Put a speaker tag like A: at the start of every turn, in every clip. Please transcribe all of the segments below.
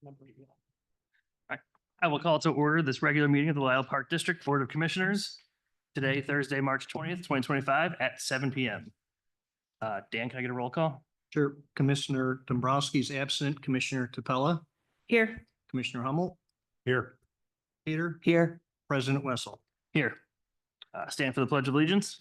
A: All right. I will call to order this regular meeting of the Lisle Park District Board of Commissioners today, Thursday, March 20th, 2025 at 7 p.m. Dan, can I get a roll call?
B: Sure. Commissioner Dombrowski is absent. Commissioner Capella,
C: Here.
B: Commissioner Hummel,
A: Here.
B: Peter,
C: Here.
B: President Wessel.
A: Here. Stand for the Pledge of Allegiance.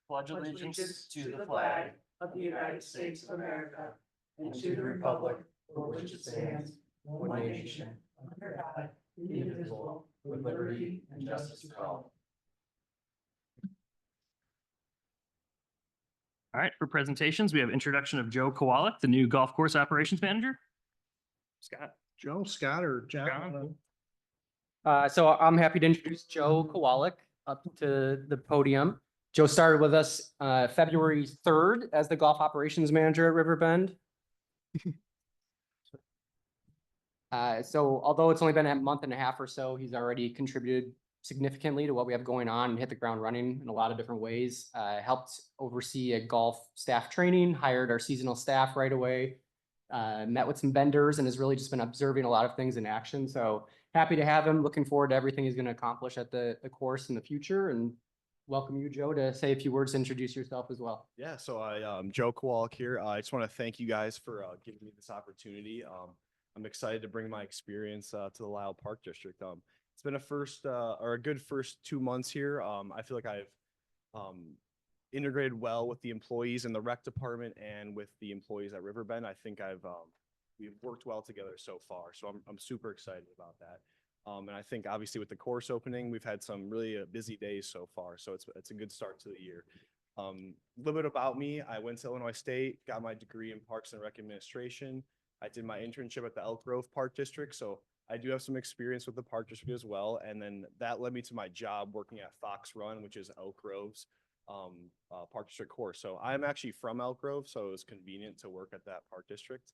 A: Pledge
C: Allegiance to the flag of the United States of America and to the republic for which it stands, one nation, under God, indivisible, with liberty and justice for all.
A: All right, for presentations, we have introduction of Joe Kowalik, the new golf course operations manager. Scott.
B: Joe, Scott, or John?
D: So I'm happy to introduce Joe Kowalik up to the podium. Joe started with us February 3rd as the golf operations manager at Riverbend. So although it's only been a month and a half or so, he's already contributed significantly to what we have going on and hit the ground running in a lot of different ways. Helped oversee a golf staff training, hired our seasonal staff right away, met with some vendors, and has really just been observing a lot of things in action. So happy to have him. Looking forward to everything he's going to accomplish at the course in the future, and welcome you, Joe, to say a few words to introduce yourself as well.
E: Yeah, so I'm Joe Kowalik here. I just want to thank you guys for giving me this opportunity. I'm excited to bring my experience to the Lisle Park District. It's been a good first 2 months here. I feel like I've integrated well with the employees in the rec department and with the employees at Riverbend. I think we've worked well together so far, so I'm super excited about that. And I think obviously with the course opening, we've had some really busy days so far, so it's a good start to the year. A little bit about me: I went to Illinois State, got my degree in Parks and Rec Administration. I did my internship at the Elk Grove Park District, so I do have some experience with the Park District as well. And then that led me to my job working at Fox Run, which is Elk Grove's Park District course. So I'm actually from Elk Grove, so it was convenient to work at that Park District.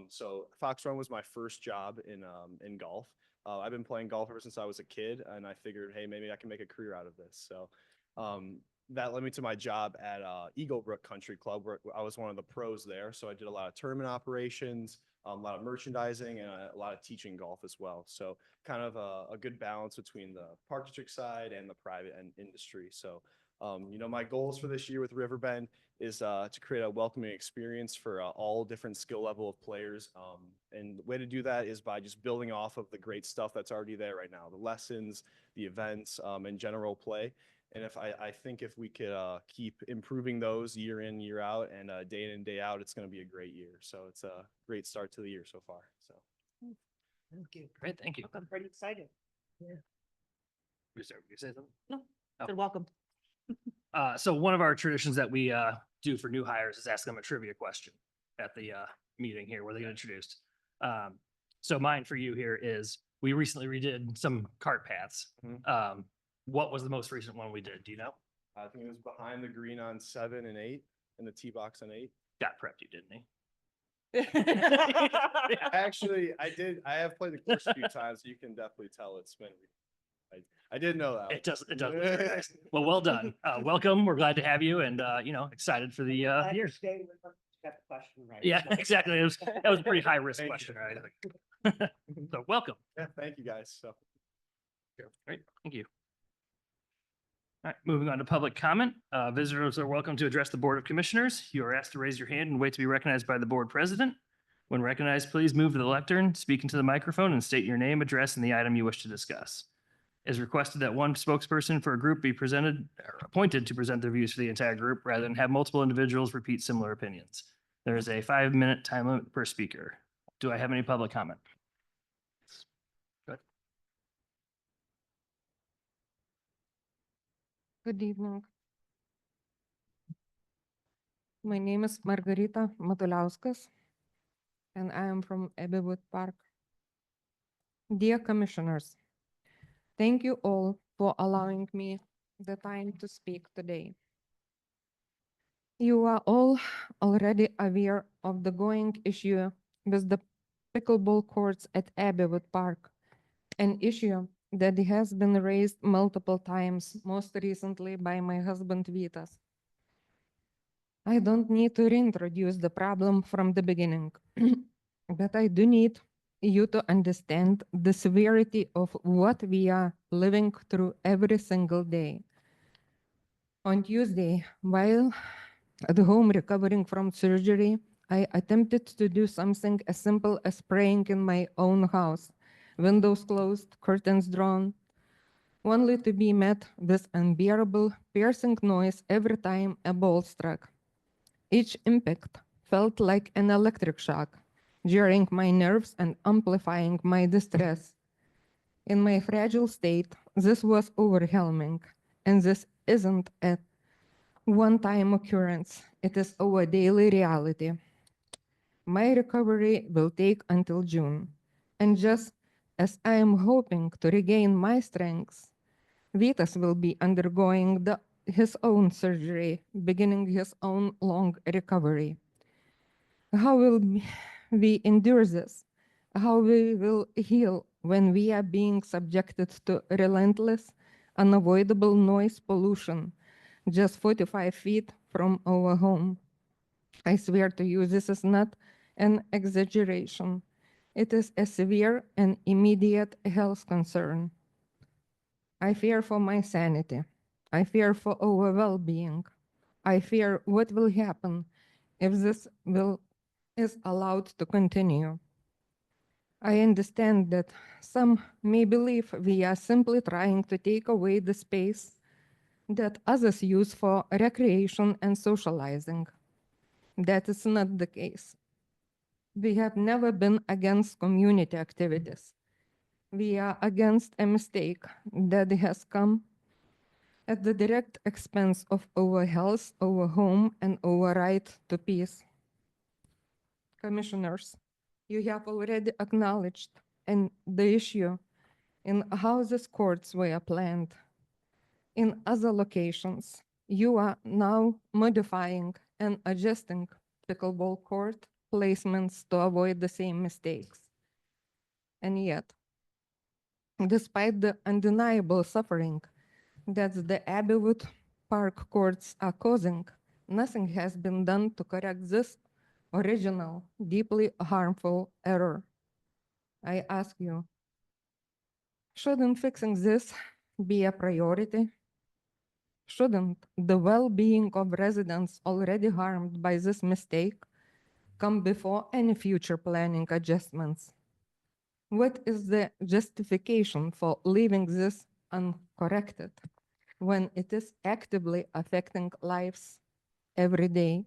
E: So Fox Run was my first job in golf. I've been playing golf ever since I was a kid, and I figured, hey, maybe I can make a career out of this. So that led me to my job at Eagle Brook Country Club, where I was one of the pros there. So I did a lot of tournament operations, a lot of merchandising, and a lot of teaching golf as well. So kind of a good balance between the Park District side and the private and industry. So my goals for this year with Riverbend is to create a welcoming experience for all different skill level of players. And the way to do that is by just building off of the great stuff that's already there right now, the lessons, the events, and general play. And I think if we could keep improving those year in, year out, and day in and day out, it's going to be a great year. So it's a great start to the year so far. So
A: Thank you. Great, thank you.
C: I'm pretty excited.
A: You say something?
C: No,
A: Oh.
C: good, welcome.
A: So one of our traditions that we do for new hires is ask them a trivia question at the meeting here where they get introduced. So mine for you here is, we recently redid some cart paths.
E: Mhm.
A: What was the most recent one we did? Do you know?
E: I think it was behind the green on 7 and 8, and the tee box on 8.
A: Got prepped, you didn't he?
E: Actually, I did. I have played the course a few times. So you can definitely tell it's been. I did know that.
A: It does. It does. look very nice. Well done. Welcome. We're glad to have you, and excited for the year.
C: Got the question right.
A: Yeah, exactly. That was a pretty high risk
E: Thank
A: question,
E: you.
A: right? So welcome.
E: Yeah, thank you guys. So.
A: Great, thank you. All right, moving on to public comment. Visitors are welcome to address the Board of Commissioners. You are asked to raise your hand and wait to be recognized by the board president. When recognized, please move to the lectern, speak into the microphone, and state your name, address, and the item you wish to discuss. It is requested that one spokesperson for a group be presented or appointed to present their views for the entire group, rather than have multiple individuals repeat similar opinions. There is a 5-minute time limit per speaker. Do I have any public comment?
F: Good evening. My name is Margarita Matuliauskas, and I am from Abbeywood Park. Dear Commissioners, thank you all for allowing me the time to speak today. You are all already aware of the going issue with the pickleball courts at Abbeywood Park, an issue that has been raised multiple times, most recently by my husband Vitas. I don't need to reintroduce the problem from the beginning, but I do need you to understand the severity of what we are living through every single day. On Tuesday, while at home recovering from surgery, I attempted to do something as simple as praying in my own house, windows closed, curtains drawn, only to be met with unbearable, piercing noise every time a ball struck. Each impact felt like an electric shock, jarring my nerves and amplifying my distress. In my fragile state, this was overwhelming, and this isn't a one-time occurrence. It is our daily reality. My recovery will take until June, and just as I am hoping to regain my strength, Vitas will be undergoing his own surgery, beginning his own long recovery. How will we endure this? How we will heal when we are being subjected to relentless, unavoidable noise pollution just 45 feet from our home? I swear to you, this is not an exaggeration. It is a severe and immediate health concern. I fear for my sanity. I fear for our well-being. I fear what will happen if is allowed to continue. I understand that some may believe we are simply trying to take away the space that others use for recreation and socializing. That is not the case. We have never been against community activities. We are against a mistake that has come at the direct expense of our health, our home, and our right to peace. Commissioners, you have already acknowledged the issue in how these courts were planned. In other locations, you are now modifying and adjusting pickleball court placements to avoid the same mistakes. And yet, despite the undeniable suffering that the Abbeywood Park courts are causing, nothing has been done to correct this original, deeply harmful error. I ask you, shouldn't fixing this be a priority? Shouldn't the well-being of residents already harmed by this mistake come before any future planning adjustments? What is the justification for leaving this uncorrected when it is actively affecting lives every day?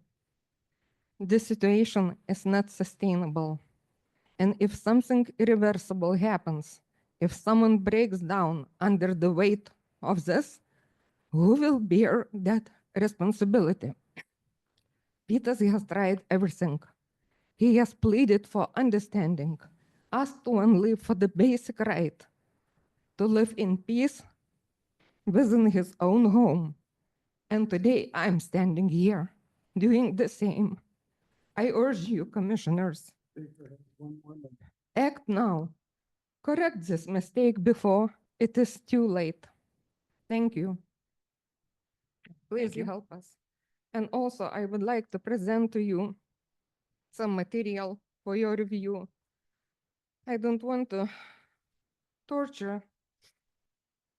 F: This situation is not sustainable. And if something irreversible happens, if someone breaks down under the weight of this, who will bear that responsibility? Vitas has tried everything. He has pleaded for understanding, asked to live for the basic right to live in peace within his own home. And today I'm standing here doing the same. I urge you, commissioners, act now. Correct this mistake before it is too late. Thank you. Please
A: you.
F: help us. And also, I would like to present to you some material for your review. I don't want to torture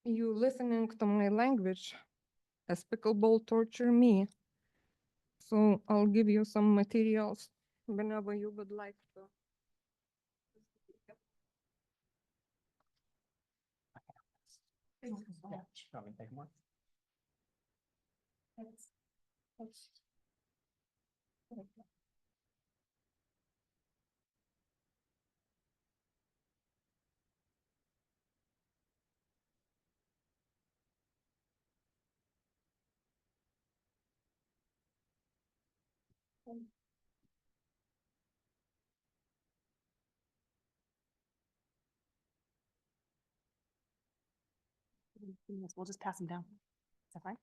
F: you listening to my language as pickleball torture me. So I'll give you some materials whenever you would like to.
C: We'll just pass them down. Is that fine?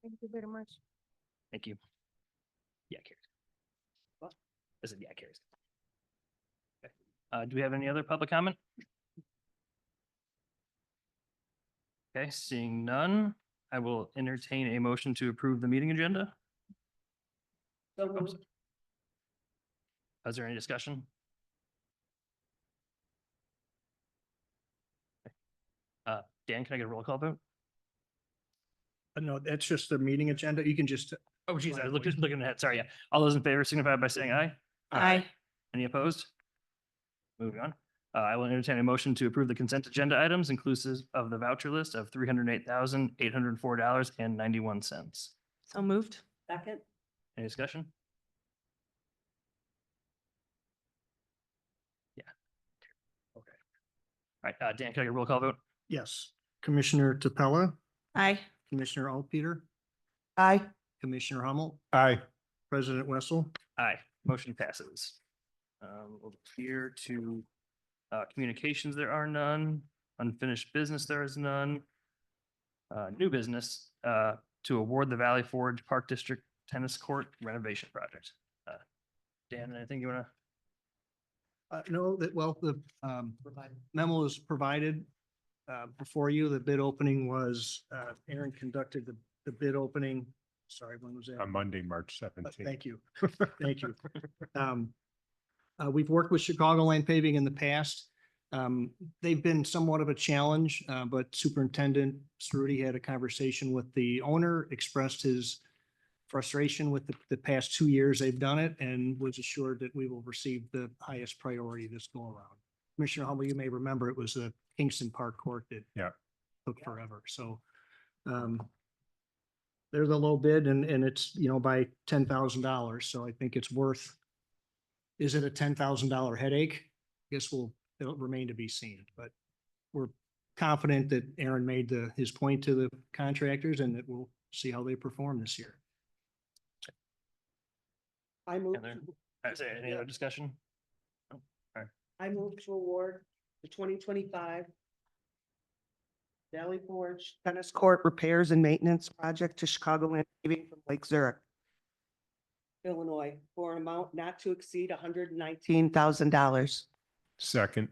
F: Thank you very much.
A: Thank you. Yeah, Carrie. Is it, yeah, carries. Okay. Do we have any other public comment? Okay, seeing none, I will entertain a motion to approve the meeting agenda.
C: So moved.
A: Is there any discussion? Dan, can I get a roll call vote?
B: No, that's just the meeting agenda. You can just,
A: Oh, geez, I was just looking ahead. Sorry, yeah. All those in favor signify by saying aye.
C: Aye.
A: Any opposed? Moving on. I will entertain a motion to approve the consent agenda items inclusive of the voucher list of $308,804.91.
C: So moved. Second.
A: Any discussion? Yeah. Okay. All right, Dan, can I get a roll call vote?
B: yes. Commissioner Topella,
C: Aye.
B: Commissioner Alpeter,
C: Aye.
B: Commissioner Hummel,
E: Aye.
B: President Wessel.
A: Aye, motion passes. Over here to communications, there are none. Unfinished business, there is none. New business to award the Valley Forge Park District Tennis Court renovation project. Dan, anything you want to?
B: No, that, well, the memo is provided before you. The bid opening was, Aaron conducted the bid opening. Sorry, when was that?
G: On Monday, March 17th.
B: Thank you. Thank you. We've worked with Chicagoland Paving in the past. They've been somewhat of a challenge, but Superintendent Cerruti had a conversation with the owner, expressed his frustration with the past 2 years they've done it, and was assured that we will receive the highest priority this go around. Commissioner Humble, you may remember it was the Kingston Park Court that
G: Yeah.
B: took forever. So there's a low bid and it's, by $10,000. So I think it's worth. Is it a $10,000 headache? Guess it'll remain to be seen, but we're confident that Aaron made his point to the contractors and that we'll see how they perform this year.
C: I move,
A: Any other discussion?
C: I move to award the 2025 Valley Forge Tennis Court Repairs and Maintenance Project to Chicagoland Paving from Lake Zurich, Illinois, for an amount not to exceed $119,000.
G: Second.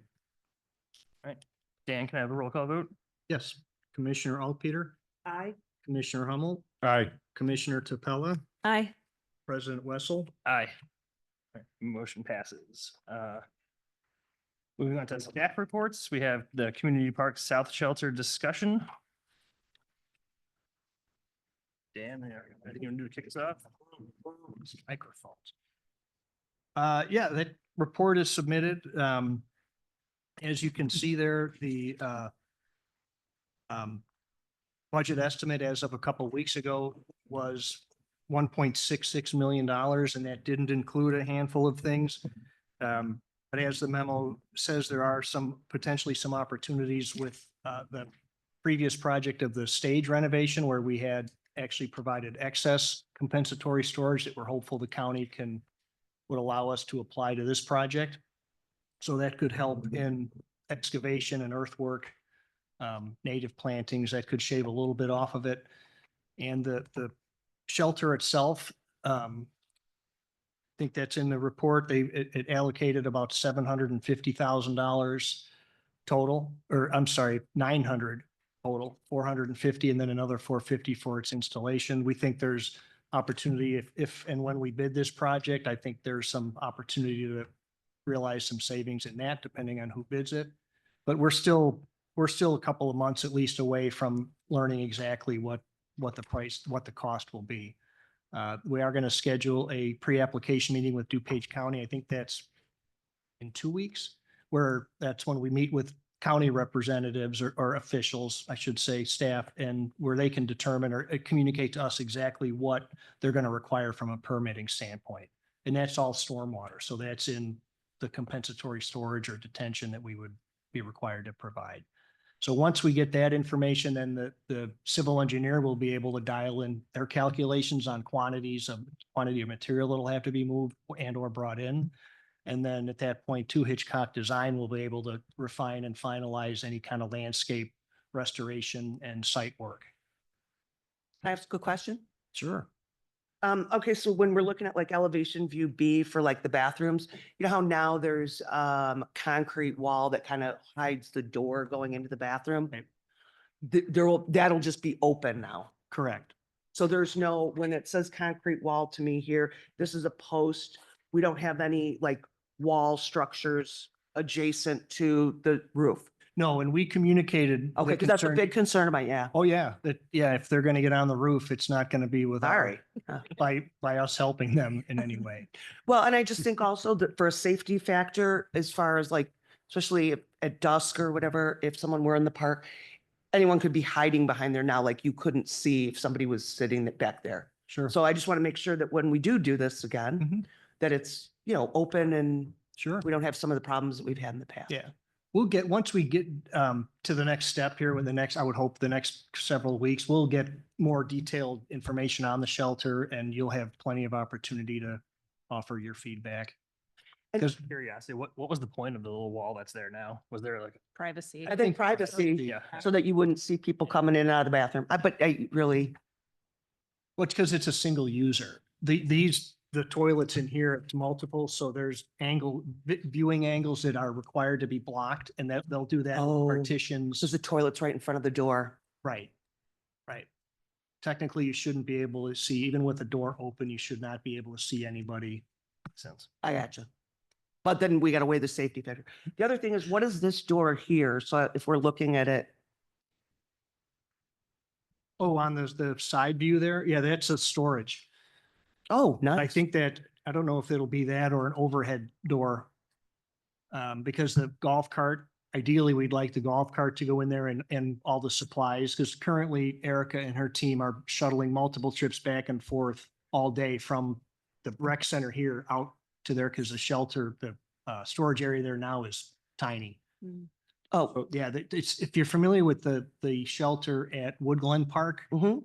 A: Dan, can I have a roll call vote?
B: Yes, Commissioner Alpeter,
C: Aye.
B: Commissioner Hummel,
G: Aye.
B: Commissioner Topella,
C: Aye.
B: President Wessel.
A: Aye. All right, motion passes. Moving on to staff reports, we have the Community Park South Shelter discussion. Dan, I think you want to kick us off?
B: Microphones. Yeah, that report is submitted. As you can see there, the budget estimate as of a couple of weeks ago was $1.66 million, and that didn't include a handful of things. But as the memo says, there are potentially some opportunities with the previous project of the stage renovation where we had actually provided excess compensatory storage that we're hopeful the county would allow us to apply to this project. So that could help in excavation and earthwork, native plantings that could shave a little bit off of it. And the shelter itself, I think that's in the report. It allocated about $750,000 total, or I'm sorry, 900 total, 450, and then another 450 for its installation. We think there's opportunity if and when we bid this project, I think there's some opportunity to realize some savings in that, depending on who bids it. But we're still a couple of months at least away from learning exactly what the cost will be. We are going to schedule a pre-application meeting with DuPage County. I think that's in 2 weeks, where that's when we meet with county representatives or officials, I should say, staff, and where they can determine or communicate to us exactly what they're going to require from a permitting standpoint. And that's all stormwater. So that's in the compensatory storage or detention that we would be required to provide. So once we get that information, then the civil engineer will be able to dial in their calculations on quantity of material that'll have to be moved and or brought in. And then at that point, Hitchcock Design will be able to refine and finalize any kind of landscape restoration and site work.
C: Can I ask a question?
B: Sure.
C: Okay, so when we're looking at like elevation view B for like the bathrooms, you know how now there's concrete wall that kind of hides the door going into the bathroom?
B: Right.
C: That'll just be open now.
B: Correct.
C: So there's no, when it says concrete wall to me here, this is a post. We don't have any like wall structures adjacent to the roof.
B: No, and we communicated. the
C: Okay, because that's a
B: concern-
C: big concern of mine, yeah.
B: Oh, yeah, if they're gonna get on the roof, it's not gonna be with
C: Sorry.
B: by us helping them in any way.
C: Well, and I just think also that for a safety factor, as far as like, especially at dusk or whatever, if someone were in the park, anyone could be hiding behind there now, like you couldn't see if somebody was sitting back there.
B: Sure.
C: So I just want to make sure that when we do this again,
B: Mhm.
C: that it's, you know, open and
B: Sure.
C: we don't have some of the problems that we've had in the past.
B: Yeah. Once we get to the next step here with I would hope the next several weeks, we'll get more detailed information on the shelter and you'll have plenty of opportunity to offer your feedback.
C: And-
B: Because
A: Curiosity, what was the point of the little wall that's there now? Was there like,
H: Privacy.
C: I think privacy,
A: yeah,
C: so that you wouldn't see people coming in and out of the bathroom. But I really,
B: well, it's because it's a single user. The toilets in here, it's multiple, so there's viewing angles that are required to be blocked and that they'll do that with
C: Oh,
B: partitions.
C: because the toilet's right in front of the door.
B: Right, right. Technically, you shouldn't be able to see, even with the door open, you should not be able to see anybody.
A: sense?
C: I gotcha. But then we got to weigh the safety factor. The other thing is, what is this door here? So if we're looking at it,
B: Oh, on the side view there? Yeah, that's a storage.
C: oh,
B: I
C: nice.
B: think that, I don't know if it'll be that or an overhead door. Because the golf cart, ideally, we'd like the golf cart to go in there and all the supplies, because currently Erica and her team are shuttling multiple trips back and forth all day from the rec center here out to there, because the shelter, the storage area there now is tiny.
C: Oh,
B: So, yeah, it's, if you're familiar with the shelter at Wood Glen Park,
C: mhm.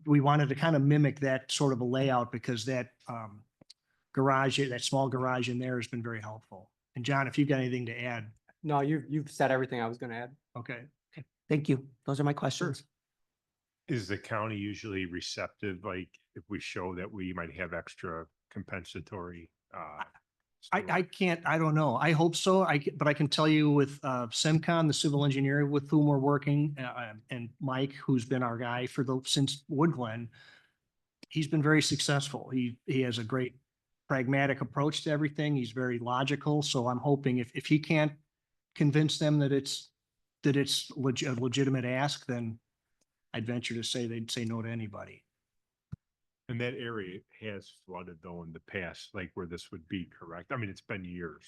B: we wanted to kind of mimic that sort of a layout because that garage, that small garage in there has been very helpful. And John, if you've got anything to add,
D: No, you've said everything I was gonna add.
B: okay.
C: Thank you. Those are my questions.
G: Is the county usually receptive, like if we show that we might have extra compensatory?
B: I can't, I don't know. I hope so. But I can tell you with SEMCON, the civil engineer with whom we're working, and Mike, who's been our guy since Wood Glen, he's been very successful. He has a great pragmatic approach to everything. He's very logical. So I'm hoping if he can't convince them that it's a legitimate ask, then I'd venture to say they'd say no to anybody.
G: And that area has flooded though in the past, like where this would be, correct? I mean, it's been years.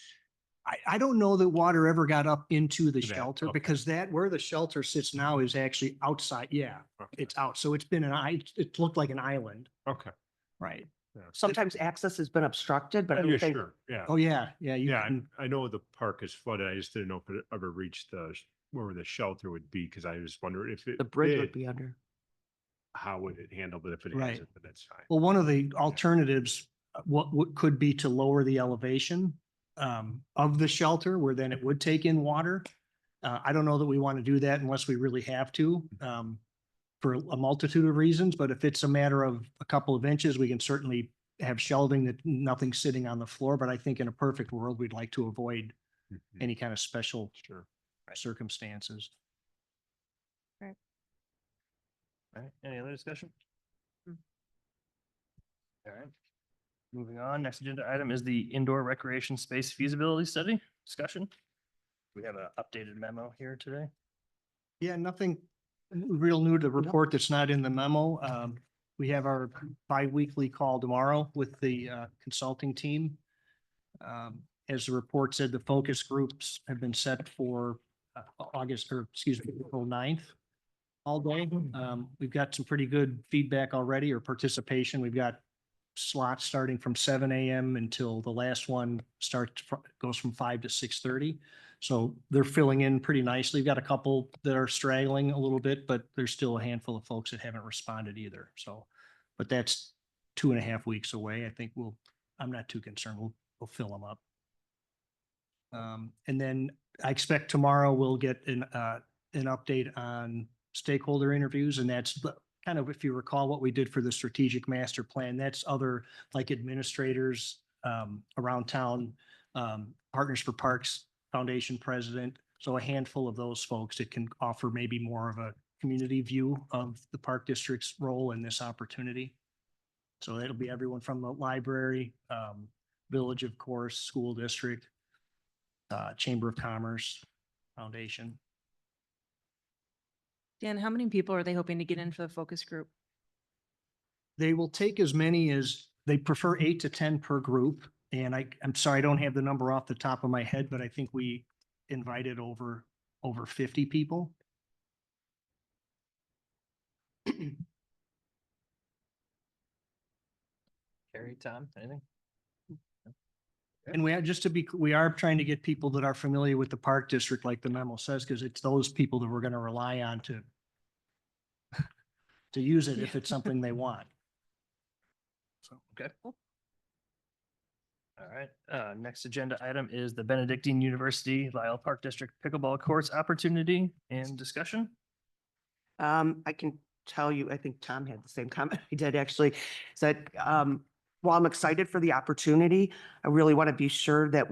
B: I don't know that water ever got up into the
G: To that,
B: shelter
G: okay.
B: because where the shelter sits now is actually outside. Yeah,
G: Okay.
B: it's out. So it's been it looked like an island.
G: Okay.
B: Right.
G: Yeah.
C: Sometimes access has been obstructed, but I
G: Yeah,
C: don't think,
G: sure. Yeah.
B: Oh, yeah. Yeah. You
G: Yeah,
B: can,
G: I know the park is flooded. I just didn't know if it ever reached where the shelter would be, because I just wondered if it
C: the bridge would
G: did,
C: be under.
G: how would it handle, but if it
B: Right.
G: hasn't, then that's fine.
B: well, one of the alternatives, what could be to lower the elevation of the shelter where then it would take in water. I don't know that we want to do that unless we really have to, for a multitude of reasons. But if it's a matter of a couple of inches, we can certainly have shelving that nothing's sitting on the floor. But I think in a perfect world, we'd like to avoid
G: Mhm.
B: any kind of special
G: Sure.
B: circumstances.
A: All right, any other discussion?
H: Mm.
A: All right. Moving on, next agenda item is the indoor recreation space feasibility study discussion. We have an updated memo here today.
B: Yeah, nothing real new to report that's not in the memo. We have our bi-weekly call tomorrow with the consulting team. As the report said, the focus groups have been set for April 9th all day. We've got some pretty good feedback already or participation. We've got slots starting from 7 a.m. until the last one goes from 5 to 6:30. So they're filling in pretty nicely. We've got a couple that are straggling a little bit, but there's still a handful of folks that haven't responded either. So, but that's 2.5 weeks away. I think I'm not too concerned. We'll fill them up. And then I expect tomorrow we'll get an update on stakeholder interviews, and that's kind of, if you recall what we did for the strategic master plan, that's other like administrators around town, Partners for Parks Foundation president. So a handful of those folks that can offer maybe more of a community view of the park district's role in this opportunity. So it'll be everyone from the library, village, of course, school district, Chamber of Commerce, Foundation.
C: Dan, how many people are they hoping to get in for the focus group?
B: They will take as many as, they prefer 8 to 10 per group. And I'm sorry, I don't have the number off the top of my head, but I think we invited over 50 people.
A: Carrie, Tom, anything?
B: And we are, just to be, we are trying to get people that are familiar with the park district, like the memo says, because it's those people that we're going to rely on to use it if it's something they want. So,
A: Okay. All right, next agenda item is the Benedictine University Lisle Park District Pickleball Courts opportunity and discussion.
H: I can tell you, I think Tom had the same comment I did actually, said, while I'm excited for the opportunity, I really want to be sure that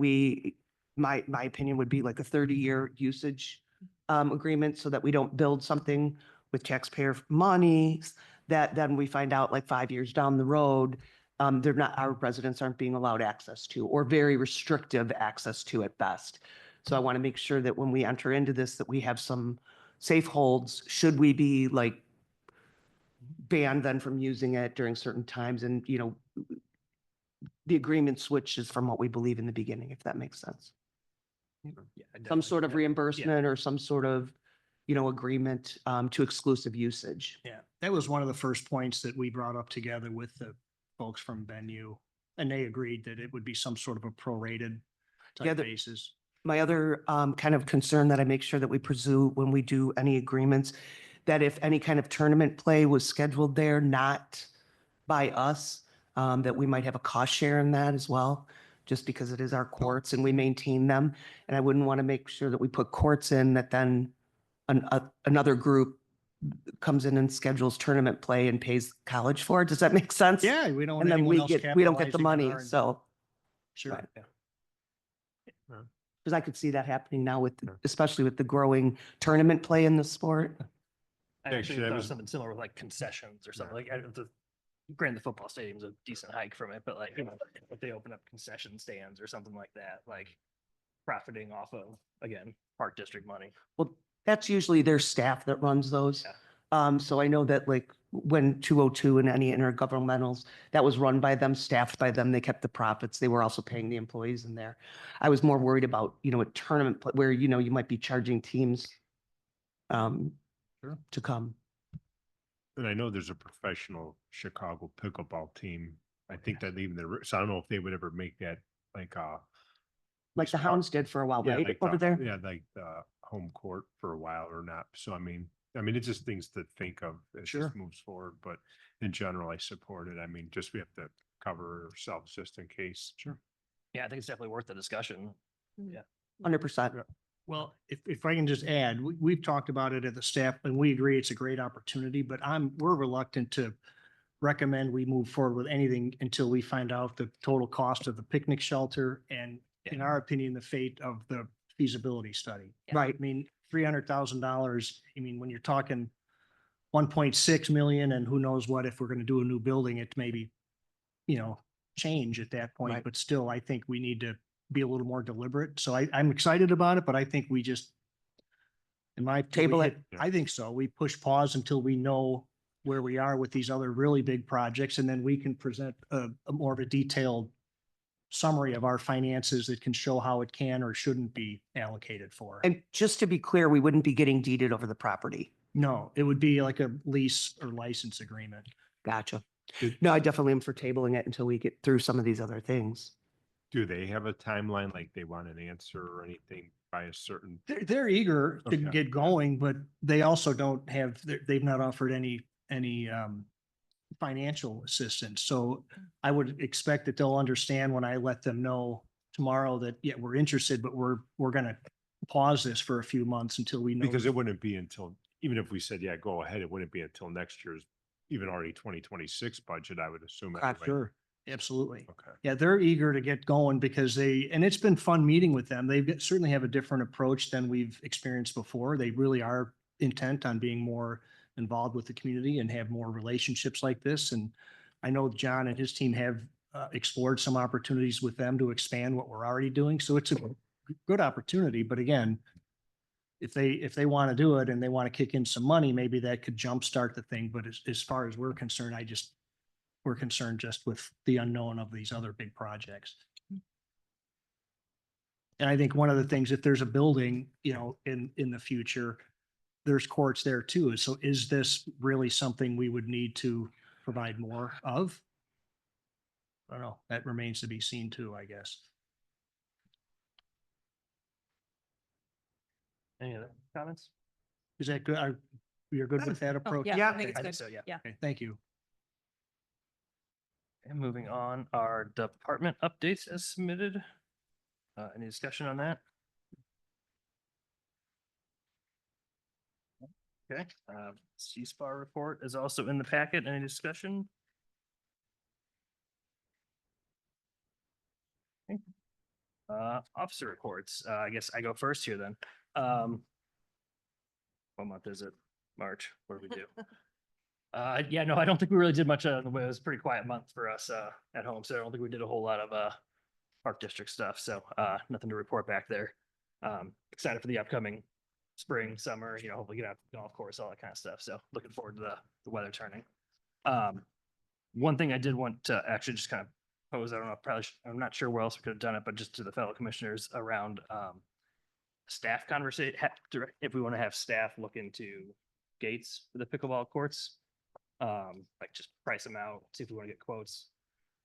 H: my opinion would be like a 30-year usage agreement so that we don't build something with taxpayer money that then we find out like 5 years down the road, they're not, our residents aren't being allowed access to, or very restrictive access to at best. So I want to make sure that when we enter into this, that we have some safe holds, should we be like banned then from using it during certain times. And, you know, the agreement switches from what we believe in the beginning, if that makes sense.
A: Yeah,
H: Some sort of
A: definitely.
H: reimbursement or some sort of, you know, agreement to exclusive usage.
B: yeah, that was one of the first points that we brought up together with the folks from Venue. And they agreed that it would be some sort of a prorated
H: Yeah,
B: type
H: the-
B: basis.
H: My other kind of concern that I make sure that we pursue when we do any agreements, that if any kind of tournament play was scheduled there, not by us, that we might have a cost share in that as well, just because it is our courts and we maintain them. And I wouldn't want to make sure that we put courts in that then another group comes in and schedules tournament play and pays college for it. Does that make sense?
B: Yeah, we don't want
H: And then
B: anyone else
H: we don't get the
B: capitalizing on
H: money,
B: our-
H: so.
B: Sure.
H: Right.
A: Yeah.
H: Because I could see that happening now with,
G: Sure.
H: especially with the growing tournament play in the sport.
A: I
G: Actually,
A: actually
G: that
A: thought
G: was-
A: something similar with like concessions or something like, granted, the football stadium's a decent hike from it, but like, you know, if they open up concession stands or something like that, like profiting off of, again, park district money.
H: Well, that's usually their staff that runs those. So I know that like when 202 and any intergovernmentals, that was run by them, staffed by them, they kept the profits. They were also paying the employees in there. I was more worried about, you know, a tournament where, you know, you might be charging teams to come.
G: And I know there's a professional Chicago pickleball team. I think that even so I don't know if they would ever make that like
H: Like the Hounds did for a while,
G: yeah,
H: right?
G: like
H: Over there?
G: Yeah, like the home court for a while or not. So I mean, it's just things to think of as
B: Sure.
G: this moves forward. But in general, I support it. I mean, just we have to cover ourselves just in case. Sure.
A: Yeah, I think it's definitely worth the discussion.
H: 100%.
B: Well, if I can just add, we've talked about it at the staff and we agree it's a great opportunity, but we're reluctant to recommend we move forward with anything until we find out the total cost of the picnic shelter and, in our opinion, the fate of the feasibility study.
H: Right.
B: I mean, $300,000, I mean, when you're talking 1.6 million and who knows what, if we're going to do a new building, it maybe, you know, change at that point,
H: Right.
B: but still, I think we need to be a little more deliberate. So I'm excited about it, but I think we just, in my.
H: Table
B: we
H: it.
B: hit- I think so. We push pause until we know where we are with these other really big projects, and then we can present a more of a detailed summary of our finances that can show how it can or shouldn't be allocated for.
H: And just to be clear, we wouldn't be getting deeded over the property.
B: No, it would be like a lease or license agreement.
H: Gotcha.
G: Good.
H: No, I definitely am for tabling it until we get through some of these other things.
G: Do they have a timeline, like they want an answer or anything by a certain?
B: They're eager to
G: Okay.
B: get going, but they also don't have, they've not offered any financial assistance. So I would expect that they'll understand when I let them know tomorrow that, yeah, we're interested, but we're going to pause this for a few months until we know.
G: Because it wouldn't be until, even if we said, yeah, go ahead, it wouldn't be until next year's even already 2026 budget, I would assume.
H: Ah,
G: anyway.
B: Sure, absolutely.
G: Okay.
B: Yeah, they're eager to get going because and it's been fun meeting with them. Certainly have a different approach than we've experienced before. They really are intent on being more involved with the community and have more relationships like this. And I know John and his team have explored some opportunities with them to expand what we're already doing. So it's a good opportunity. But again, if they want to do it and they want to kick in some money, maybe that could jumpstart the thing. But as far as we're concerned, we're concerned just with the unknown of these other big projects. And I think one of the things, if there's a building, in the future, there's courts there too. So is this really something we would need to provide more of? I don't know. That remains to be seen too, I guess.
A: Any other comments?
B: Is that good? You're good with that approach?
F: yeah,
H: Yeah.
F: I think it's
B: I think
F: good.
B: so, yeah.
F: Yeah.
B: Okay, thank you.
A: And moving on, our department updates as submitted. Any discussion on that? Okay, C-SPAR report is also in the packet. Any discussion? Okay. Officer reports. I guess I go first here then. What month is it? March. What do we do? Yeah, no, I don't think we really did much. It was a pretty quiet month for us at home, so I don't think we did a whole lot of park district stuff. So nothing to report back there. Excited for the upcoming spring, summer. Hopefully get out to the golf course, all that kind of stuff. So looking forward to the weather turning. One thing I did want to actually just kind of pose, I don't know, I'm not sure where else we could have done it, but just to the fellow commissioners around staff conversation, if we want to have staff look into gates for the pickleball courts, like just price them out, see if we want to get quotes.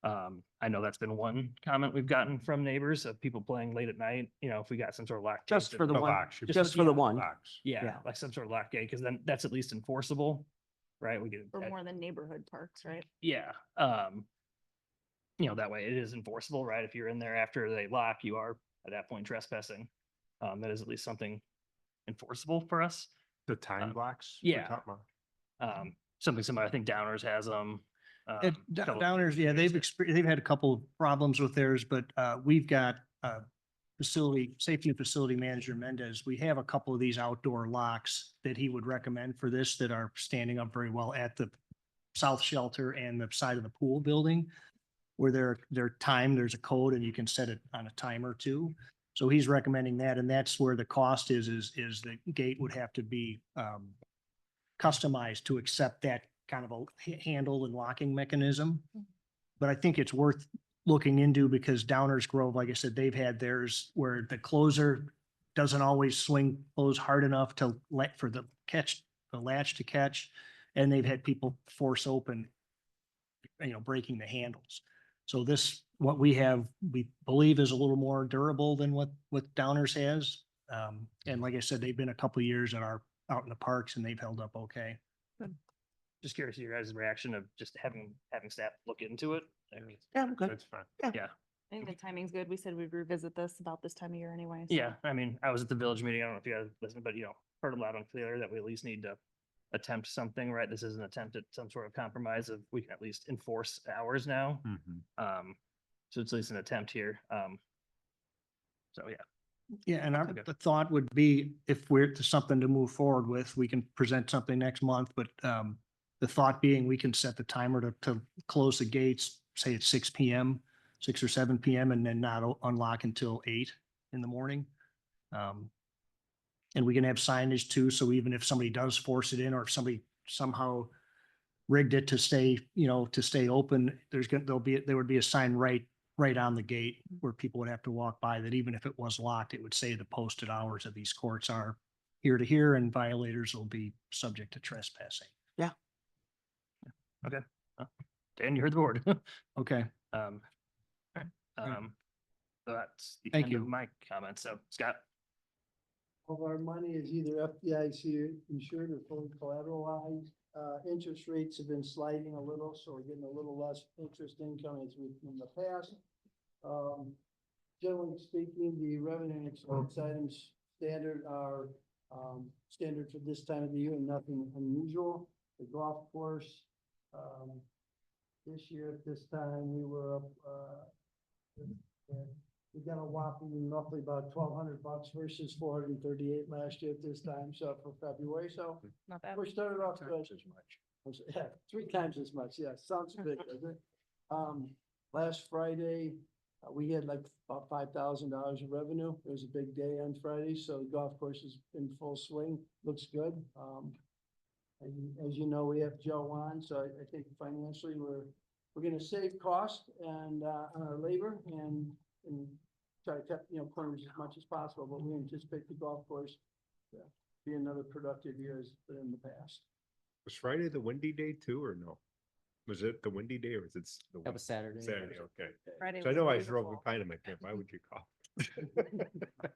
A: I know that's been one comment we've gotten from neighbors of people playing late at night, if we got some sort of lock.
H: Just for the
G: No
H: one,
G: box, you
H: just for the one.
G: box.
A: Yeah,
H: Yeah.
A: like some sort of lock gate, because then that's at least enforceable, right? We get.
C: Or more than neighborhood parks, right?
A: Yeah, that way it is enforceable, right? If you're in there after they lock, you are at that point trespassing. That is at least something enforceable for us.
G: The time blocks?
A: yeah. Something similar, I think Downers has them.
B: Downers, yeah, they've had a couple of problems with theirs, but we've got safety and facility manager Mendez. We have a couple of these outdoor locks that he would recommend for this that are standing up very well at the south shelter and the side of the pool building, where they're timed, there's a code and you can set it on a timer too. So he's recommending that, and that's where the cost is the gate would have to be customized to accept that kind of a handle and locking mechanism. But I think it's worth looking into because Downers Grove, like I said, they've had theirs where the closer doesn't always close hard enough to for the latch to catch. And they've had people force open, breaking the handles. So what we have, we believe is a little more durable than what Downers has. And like I said, they've been a couple of years out in the parks and they've held up okay.
A: Just curious your guys' reaction of just having staff look into it.
H: Yeah, I'm good.
G: That's fine.
A: Yeah,
C: I think the timing's good. We said we'd revisit this about this time of year anyway. so.
A: yeah. I mean, I was at the village meeting. I don't know if you guys listened, but heard loud and clear that we at least need to attempt something, right? This is an attempt at some sort of compromise of we can at least enforce hours now.
G: Mhm.
A: So it's at least an attempt here. So yeah.
B: Yeah, and
A: Okay.
B: the thought would be if we're to something to move forward with, we can present something next month, but the thought being we can set the timer to close the gates, say at 6 PM, 6 or 7 PM, and then not unlock until 8 in the morning. And we can have signage too, so even if somebody does force it in or if somebody somehow rigged it to stay open, there would be a sign right on the gate where people would have to walk by that even if it was locked, it would say the posted hours of these courts are here to here and violators will be subject to trespassing.
A: Okay. Dan, you heard the board.
B: Okay,
A: All right. So that's the
B: Thank
A: end of
B: you.
A: my comments. So Scott.
I: All of our money is either FDIC insured or fully collateralized. Interest rates have been sliding a little, so we're getting a little less interest income as we've in the past. Generally speaking, the revenue and expense items standard are standard for this time of the year and nothing unusual. The golf course This year at this time, we were up, we got a whopping roughly about $1,200 versus 438 last year at this time, so for February, so
C: Not bad.
I: we started off good.
B: Times as much.
I: Yeah, 3 times as much, yeah, sounds good, doesn't it? Last Friday, we had like about $5,000 of revenue. It was a big day on Friday, so the golf course is in full swing, looks good. And as you know, we have Joe on, so I think financially, we're gonna save cost and, on our labor and try to cut, corners as much as possible, but we anticipate the golf course to be another productive year as it's been in the past.
G: Was Friday the windy day too, or no? Was it the windy day or was it the?
D: That was Saturday.
G: Saturday, okay.
C: Friday
G: So I
C: was
G: know I
C: beautiful.
G: drove behind him, I can't, why would you call?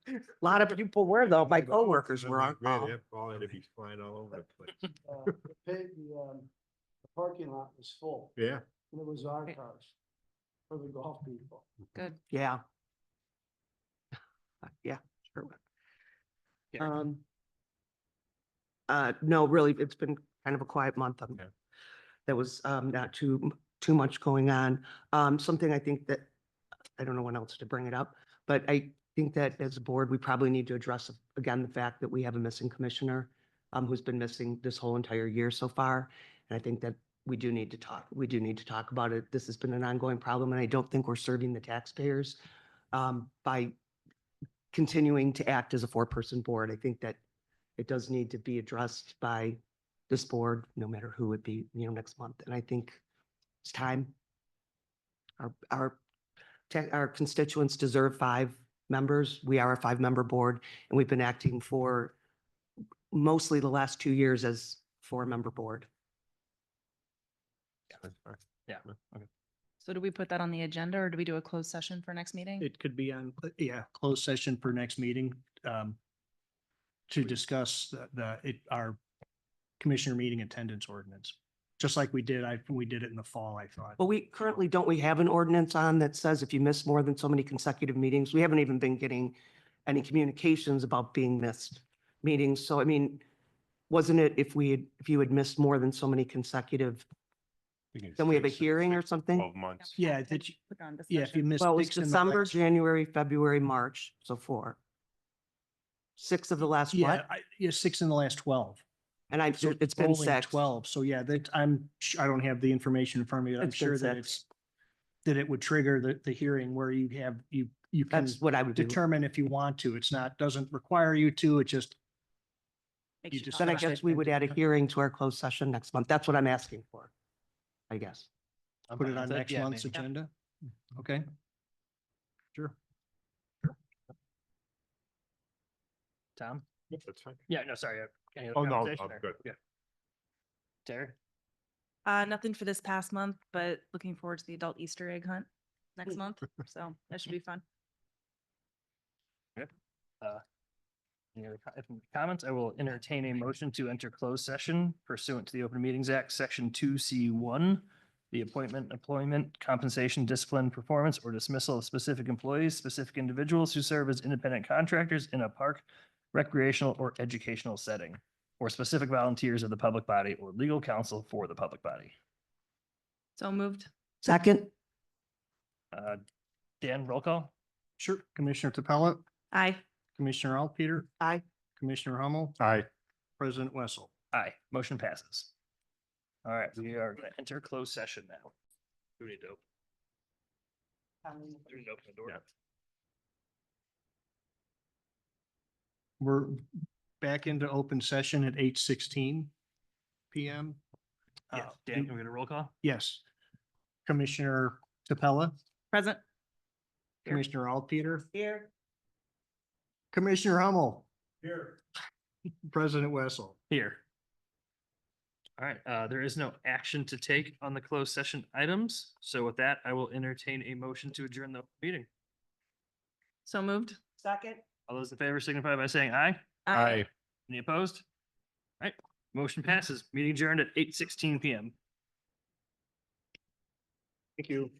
H: A lot of people were though. My coworkers were on
G: Man,
H: call.
G: that ball had to be flying all over the place.
I: The parking lot was full,
G: Yeah.
I: and it was our
C: Great.
I: cars for the golf people.
C: Good.
H: Yeah. Yeah, sure.
A: Gary?
H: No, really, it's been kind of a quiet month.
G: Yeah.
H: There was, not too much going on. Something I think that, I don't know when else to bring it up, but I think that as a board, we probably need to address again, the fact that we have a missing commissioner, who's been missing this whole entire year so far. And I think that we do need to talk. We do need to talk about it. This has been an ongoing problem, and I don't think we're serving the taxpayers, by continuing to act as a 4-person board. I think that it does need to be addressed by this board, no matter who it be, next month. And I think it's time. Our constituents deserve 5 members. We are a 5-member board, and we've been acting for mostly the last 2 years as 4-member board.
G: That's fine.
A: Yeah, okay.
C: So do we put that on the agenda or do we do a closed session for next meeting?
B: It could be on, closed session for next meeting, to discuss our commissioner meeting attendance ordinance, just like we did it in the fall, I thought.
H: But we currently, don't we have an ordinance on that says if you miss more than so many consecutive meetings, we haven't even been getting any communications about being missed meetings. So I mean, wasn't it if you had missed more than so many consecutive,
G: I think it's
H: then we have a
G: 6
H: hearing or something?
G: 12 months.
B: Yeah, that you-
C: Put on
B: if you
C: discussion.
B: miss.
H: Well, it was
B: 6 in the
H: December,
B: last-
H: January, February, March, so 4. 6 of the last
B: Yeah,
H: what?
B: 6 in the last 12.
H: And
B: So
H: it's been
B: rolling
H: 6.
B: 12. So yeah, I don't have the information in front of me. but I'm
H: It's been
B: sure that
H: 6.
B: that it would trigger the hearing where you can
H: That's what I would do.
B: determine if you want to. Doesn't require you to, it just,
C: Makes
B: you
C: you
B: just-
H: Then I
C: talk about
H: guess
C: it.
H: we would add a hearing to our closed session next month. That's what I'm asking for, I guess.
A: I'm
B: put
A: fine
B: it on
A: with
B: next
A: Yeah,
B: month's
A: maybe.
B: agenda. Okay. Sure.
A: Tom?
G: That's fine.
A: Yeah, no, sorry. Any other
G: Oh, no,
A: conversation
G: I'm
A: or-
G: good.
A: Yeah. Terry?
C: Nothing for this past month, but looking forward to the adult Easter egg hunt next month. So that should be fun.
A: Any other comments? I will entertain a motion to enter closed session pursuant to the Open Meetings Act, Section 2C1, the appointment, employment, compensation, discipline, performance, or dismissal of specific employees, specific individuals who serve as independent contractors in a park, recreational, or educational setting, or specific volunteers of the public body or legal counsel for the public body.
C: So moved.
H: Second,
A: Dan, roll call?
B: Sure. Commissioner Capella,
C: Aye.
B: Commissioner Alpeter,
H: aye.
B: Commissioner Hummel,
G: Aye.
B: President Wessel.
A: Aye, motion passes. All right, we are going to enter closed session now. Do we need to do we need to open the door?
G: Yeah.
B: We're back into open session at 8:16 PM.
A: Yeah, Dan, can we get a roll call?
B: Yes. Commissioner Capella,
C: Present. Here.
B: Commissioner Alpeter,
H: Here.
B: Commissioner Hummel. Here. President Wessel.
A: Here. All right, there is no action to take on the closed session items. So with that, I will entertain a motion to adjourn the meeting.
C: So moved.
H: Second.
A: All those in favor signify by saying aye.
G: Aye.
A: Any opposed? All right, motion passes. Meeting adjourned at 8:16 PM.
B: Thank you.